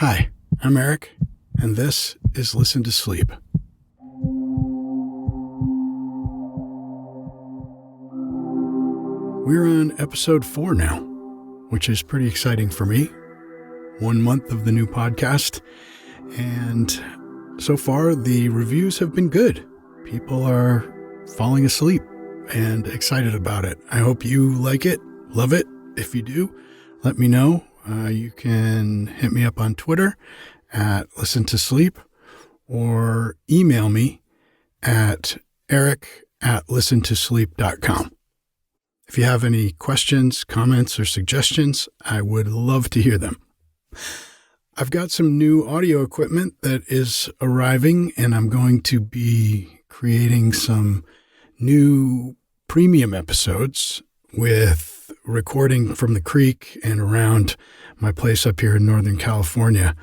Hi, I'm Eric, and this is Listen to Sleep. We're on episode 4 now, which is pretty exciting for me. 1 month of the new podcast, and so far the reviews have been good. People are falling asleep and excited about it. I hope you like it, love it. If you do, let me know. You can hit me up on Twitter at Listen to Sleep or email me at eric@listentosleep.com. If you have any questions, comments, or suggestions, I would love to hear them. I've got some new audio equipment that is arriving, and I'm going to be creating some new premium episodes with recording from the creek and around my place up here in Northern California.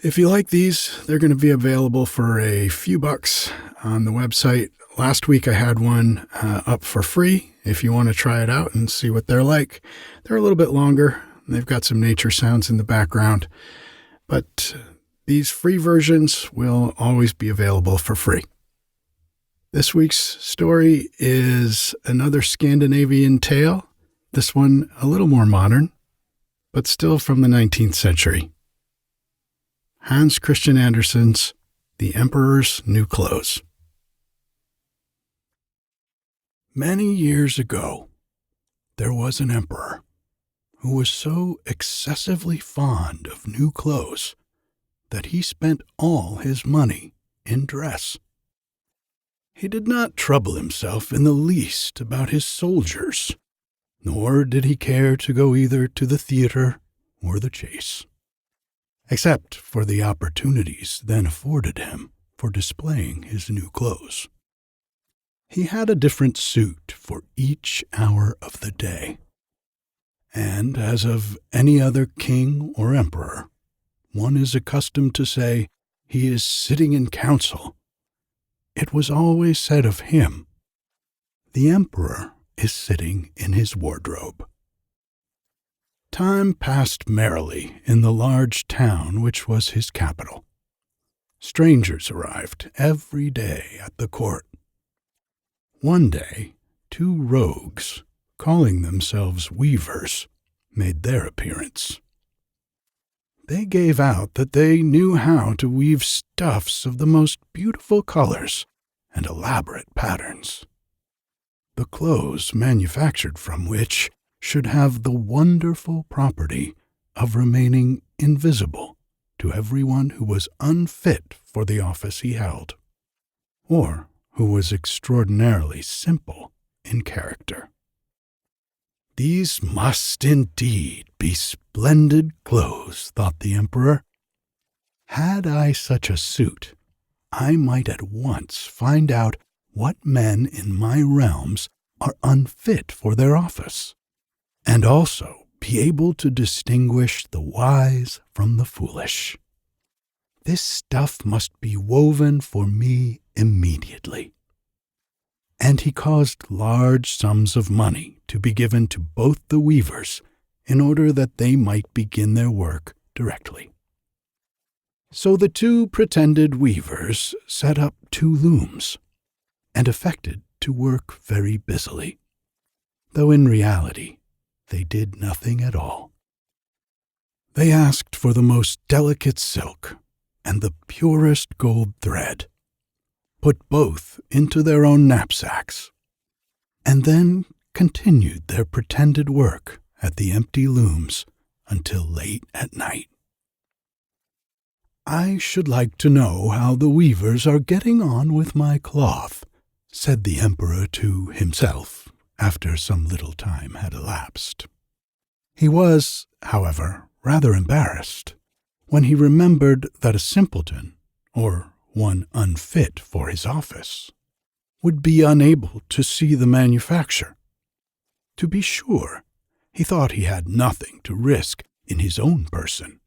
If you like these, they're going to be available for a few bucks on the website. Last week I had one up for free if you want to try it out and see what they're like. They're a little bit longer. They've got some nature sounds in the background, but these free versions will always be available for free. This week's story is another Scandinavian tale, this one a little more modern, but still from the 19th century. Hans Christian Andersen's The Emperor's New Clothes. Many years ago, there was an emperor who was so excessively fond of new clothes that he spent all his money in dress. He did not trouble himself in the least about his soldiers, nor did he care to go either to the theater or the chase, except for the opportunities then afforded him for displaying his new clothes. He had a different suit for each hour of the day, and as of any other king or emperor, one is accustomed to say he is sitting in council. It was always said of him, the emperor is sitting in his wardrobe. Time passed merrily in the large town which was his capital. Strangers arrived every day at the court. One day, 2 rogues, calling themselves weavers, made their appearance. They gave out that they knew how to weave stuffs of the most beautiful colors and elaborate patterns, the clothes manufactured from which should have the wonderful property of remaining invisible to everyone who was unfit for the office he held, or who was extraordinarily simple in character. These must indeed be splendid clothes, thought the emperor. Had I such a suit, I might at once find out what men in my realms are unfit for their office, and also be able to distinguish the wise from the foolish. This stuff must be woven for me immediately. And he caused large sums of money to be given to both the weavers in order that they might begin their work directly. So the 2 pretended weavers set up 2 looms and affected to work very busily, though in reality they did nothing at all. They asked for the most delicate silk and the purest gold thread, put both into their own knapsacks, and then continued their pretended work at the empty looms until late at night. I should like to know how the weavers are getting on with my cloth, said the emperor to himself after some little time had elapsed. He was, however, rather embarrassed when he remembered that a simpleton, or one unfit for his office, would be unable to see the manufacture. To be sure, he thought he had nothing to risk in his own person,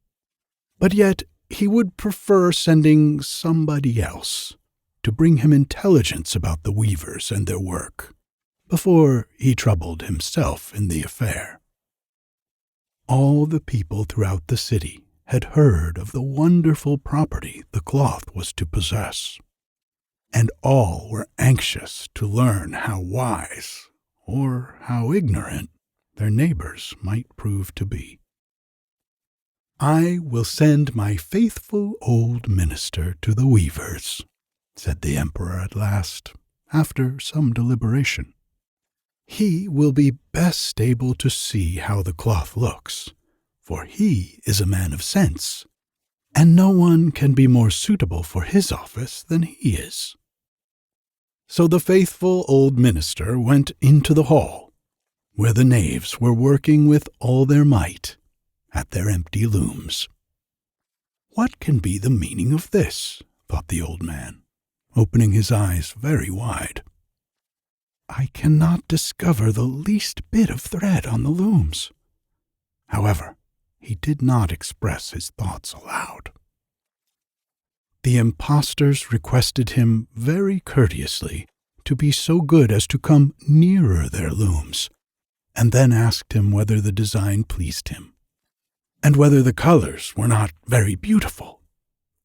but yet he would prefer sending somebody else to bring him intelligence about the weavers and their work, before he troubled himself in the affair. All the people throughout the city had heard of the wonderful property the cloth was to possess, and all were anxious to learn how wise or how ignorant their neighbors might prove to be. "I will send my faithful old minister to the weavers," said the emperor at last, after some deliberation. "He will be best able to see how the cloth looks, for he is a man of sense, and no one can be more suitable for his office than he is." So the faithful old minister went into the hall, where the knaves were working with all their might at their empty looms. "What can be the meaning of this?" thought the old man, opening his eyes very wide. "I cannot discover the least bit of thread on the looms." However, he did not express his thoughts aloud. The impostors requested him very courteously to be so good as to come nearer their looms, and then asked him whether the design pleased him, and whether the colors were not very beautiful,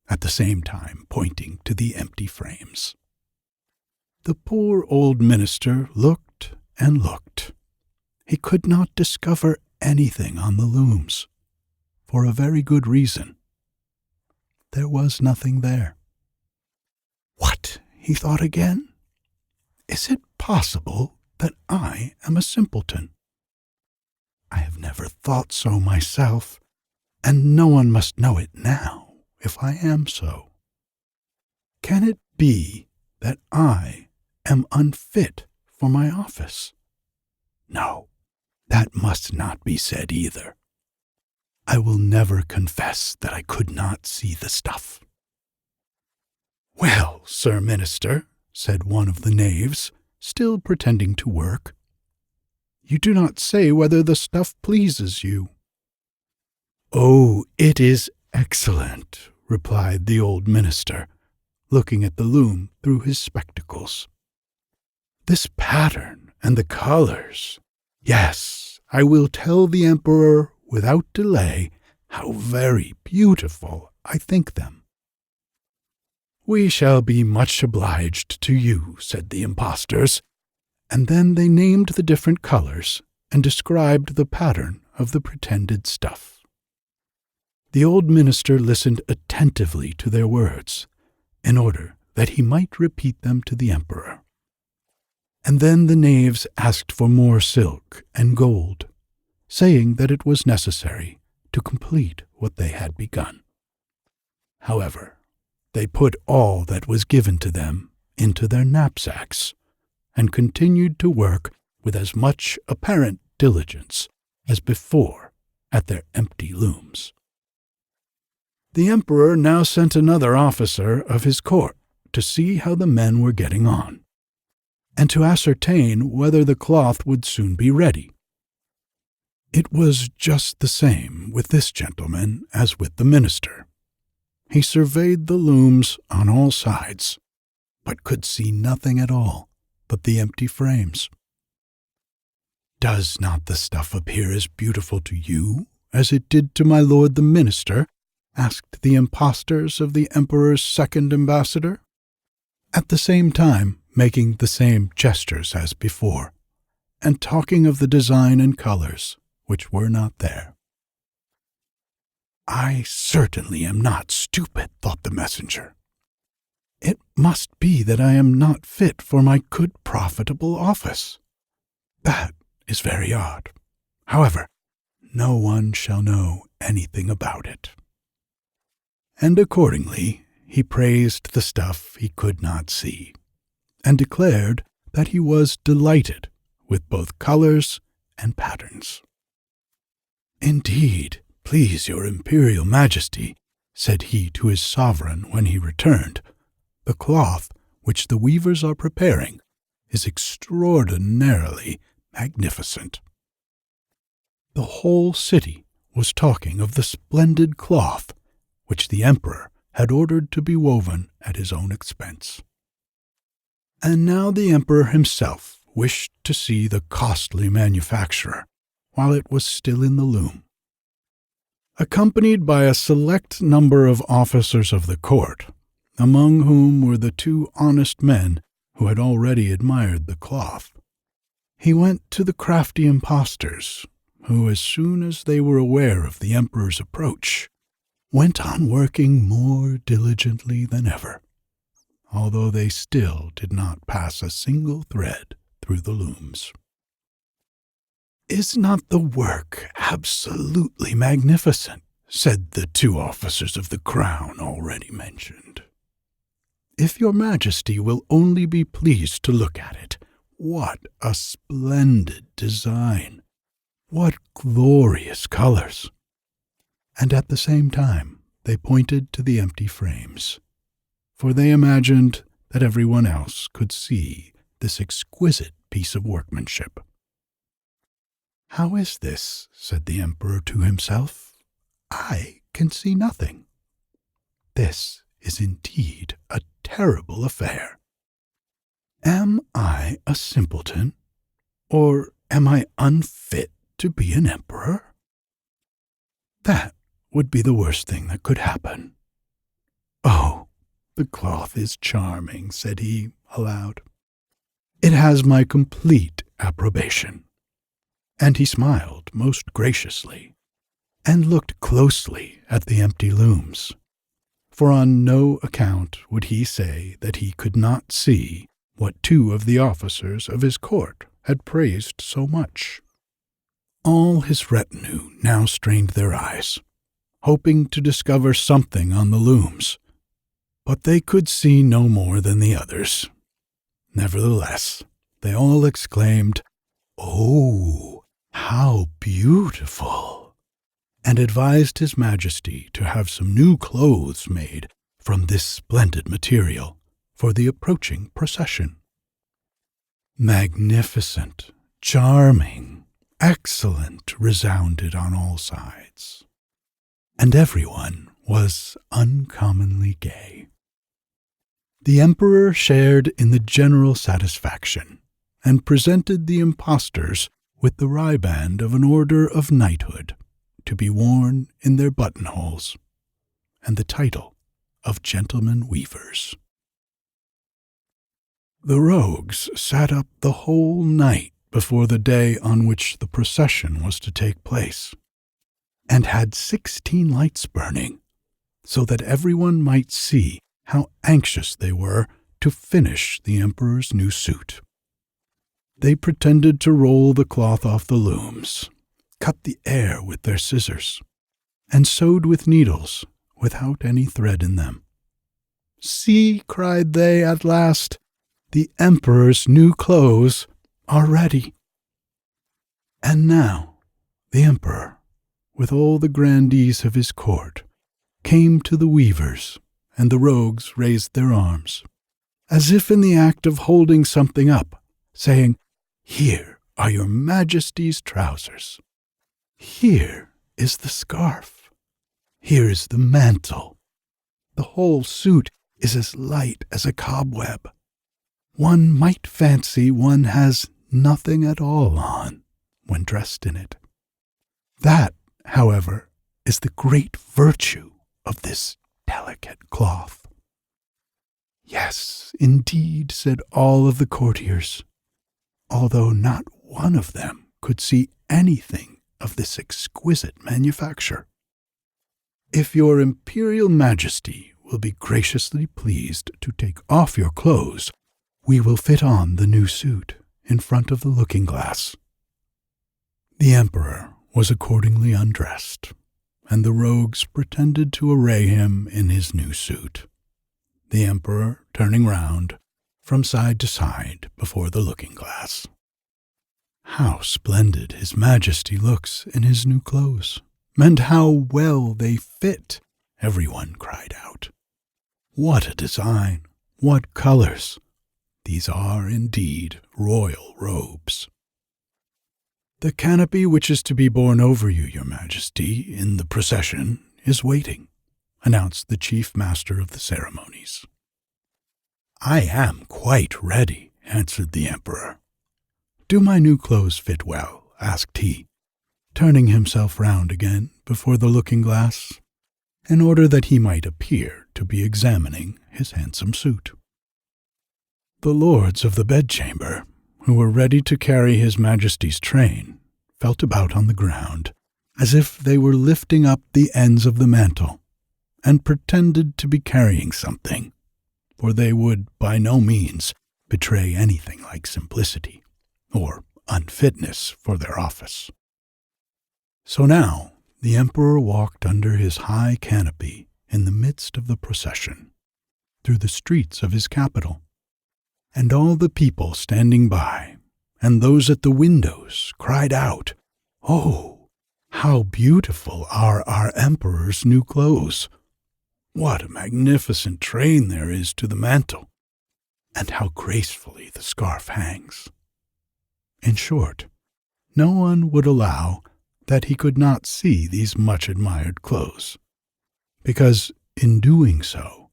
at the same time pointing to the empty frames. The poor old minister looked and looked. He could not discover anything on the looms, for a very good reason. There was nothing there. "What?" he thought again. "Is it possible that I am a simpleton? I have never thought so myself, and no one must know it now if I am so. Can it be that I am unfit for my office? No, that must not be said either. I will never confess that I could not see the stuff." "Well, Sir Minister," said one of the knaves, still pretending to work, "you do not say whether the stuff pleases you." "Oh, it is excellent," replied the old minister, looking at the loom through his spectacles. "This pattern and the colors. Yes, I will tell the emperor without delay how very beautiful I think them." "We shall be much obliged to you," said the impostors, and then they named the different colors and described the pattern of the pretended stuff. The old minister listened attentively to their words, in order that he might repeat them to the emperor. And then the knaves asked for more silk and gold, saying that it was necessary to complete what they had begun. However, they put all that was given to them into their knapsacks, and continued to work with as much apparent diligence as before at their empty looms. The emperor now sent another officer of his court to see how the men were getting on, and to ascertain whether the cloth would soon be ready. It was just the same with this gentleman as with the minister. He surveyed the looms on all sides, but could see nothing at all but the empty frames. "Does not the stuff appear as beautiful to you as it did to my lord the minister?" asked the impostors of the emperor's second ambassador, at the same time making the same gestures as before, and talking of the design and colors which were not there. "I certainly am not stupid," thought the messenger. "It must be that I am not fit for my good profitable office. That is very odd. However, no one shall know anything about it." And accordingly he praised the stuff he could not see, and declared that he was delighted with both colors and patterns. "Indeed, please your imperial majesty," said he to his sovereign when he returned, "the cloth which the weavers are preparing is extraordinarily magnificent." The whole city was talking of the splendid cloth which the emperor had ordered to be woven at his own expense. And now the emperor himself wished to see the costly manufacturer while it was still in the loom. Accompanied by a select number of officers of the court, among whom were the two honest men who had already admired the cloth, he went to the crafty impostors, who, as soon as they were aware of the emperor's approach, went on working more diligently than ever, although they still did not pass a single thread through the looms. "Is not the work absolutely magnificent?" said the two officers of the crown already mentioned. "If your majesty will only be pleased to look at it, what a splendid design! What glorious colors!" And at the same time they pointed to the empty frames, for they imagined that everyone else could see this exquisite piece of workmanship. "How is this?" said the emperor to himself. "I can see nothing. This is indeed a terrible affair. Am I a simpleton, or am I unfit to be an emperor? That would be the worst thing that could happen. Oh, the cloth is charming," said he aloud. "It has my complete approbation." And he smiled most graciously, and looked closely at the empty looms, for on no account would he say that he could not see what two of the officers of his court had praised so much. All his retinue now strained their eyes, hoping to discover something on the looms, but they could see no more than the others. Nevertheless, they all exclaimed, "Oh, how beautiful!" and advised his majesty to have some new clothes made from this splendid material for the approaching procession. "Magnificent, charming, excellent," resounded on all sides, and everyone was uncommonly gay. The emperor shared in the general satisfaction, and presented the impostors with the riband of an order of knighthood, to be worn in their buttonholes, and the title of gentlemen weavers. The rogues sat up the whole night before the day on which the procession was to take place, and had 16 lights burning, so that everyone might see how anxious they were to finish the emperor's new suit. They pretended to roll the cloth off the looms, cut the air with their scissors, and sewed with needles without any thread in them. "See," cried they at last, "the emperor's new clothes are ready." And now the emperor, with all the grandees of his court, came to the weavers, and the rogues raised their arms, as if in the act of holding something up, saying, "Here are your majesty's trousers. Here is the scarf. Here is the mantle. The whole suit is as light as a cobweb. One might fancy one has nothing at all on when dressed in it. That, however, is the great virtue of this delicate cloth." "Yes, indeed," said all of the courtiers, although not one of them could see anything of this exquisite manufacture. "If your imperial majesty will be graciously pleased to take off your clothes, we will fit on the new suit in front of the looking-glass." The emperor was accordingly undressed, and the rogues pretended to array him in his new suit, the emperor turning round from side to side before the looking-glass. "How splendid his majesty looks in his new clothes, and how well they fit!" everyone cried out. "What a design! What colors! These are indeed royal robes." "The canopy which is to be borne over you, your majesty, in the procession, is waiting," announced the chief master of the ceremonies. "I am quite ready," answered the emperor. "Do my new clothes fit well?" asked he. turning himself round again before the looking-glass, in order that he might appear to be examining his handsome suit. The lords of the bedchamber, who were ready to carry his Majesty's train, felt about on the ground, as if they were lifting up the ends of the mantle, and pretended to be carrying something, for they would by no means betray anything like simplicity or unfitness for their office. So now the emperor walked under his high canopy in the midst of the procession, through the streets of his capital, and all the people standing by, and those at the windows, cried out, "Oh, how beautiful are our emperor's new clothes! What a magnificent train there is to the mantle, and how gracefully the scarf hangs!" In short, no one would allow that he could not see these much-admired clothes, because in doing so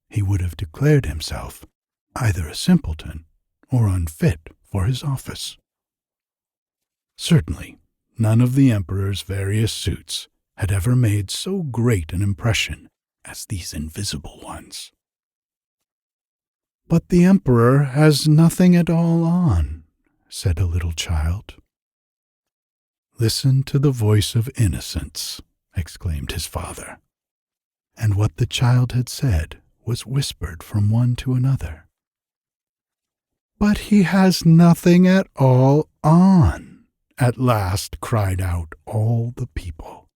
he would have declared himself either a simpleton or unfit for his office. Certainly, none of the emperor's various suits had ever made so great an impression as these invisible ones. "But the emperor has nothing at all on," said a little child. "Listen to the voice of innocence," exclaimed his father. And what the child had said was whispered from one to another. "But he has nothing at all on," at last cried out all the people.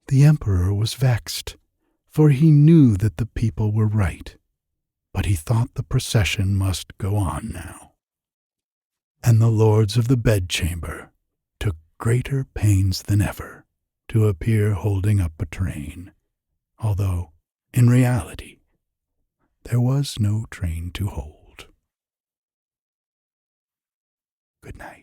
The emperor was vexed, for he knew that the people were right, but he thought the procession must go on now. And the lords of the bedchamber took greater pains than ever to appear holding up a train, although, in reality, there was no train to hold. Good night.